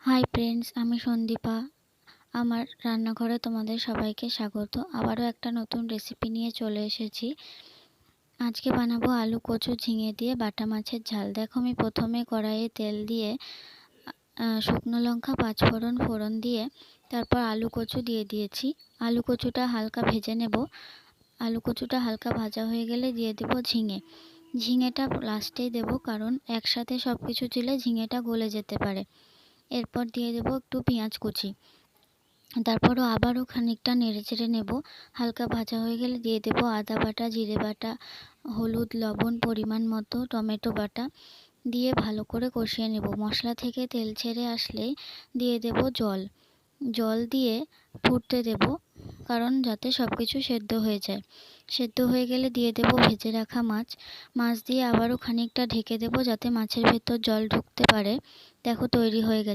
Hi friends, আমি সন্দীপা। আমার রান্নাঘরে তোমাদের সবাইকে স্বাগত। আবারও একটা নতুন রেসিপি নিয়ে চলে এসেছি। আজকে বানাবো আলু কচু ঝিঙে দিয়ে বাটা মাছের ঝাল। দেখো, আমি প্রথমে কড়াইয়ে তেল দিয়ে শুকনো লঙ্কা ফোড়ন দিয়ে তারপর আলু কচু দিয়ে দিয়েছি। আলু কচুটা হালকা ভেজে নেব। আলু কচুটা হালকা ভাজা হয়ে গেলে দিয়ে দেব ঝিঙেটা লাস্টেই দেব, কারণ একসাথে সব কিছু দিলে ঝিঙেটা গলে যেতে পারে। এরপর দিয়ে দেব একটু পেঁয়াজ কুচি। তারপরও আবারও খানিকটা নেড়েচেড়ে নেব। হালকা ভাজা হয়ে গেলে দিয়ে দেব আদা বাটা, জিরে বাটা, হলুদ, লবণ পরিমাণ মতো, টমেটো বাটা দিয়ে ভালো করে কষিয়ে নেব। মশলা থেকে তেল ছেড়ে আসলে দিয়ে দেব জল দিয়ে ফুটতে দেব, কারণ যাতে সব কিছু সেদ্ধ হয়ে যায়। সেদ্ধ হয়ে গেলে দিয়ে দেব ভেজে রাখা মাছ দিয়ে আবারও খানিকটা ঢেকে দেব, যাতে মাছের ভেতর জল ঢুকতে পারে। দেখো, তৈরি হয়ে গেছে।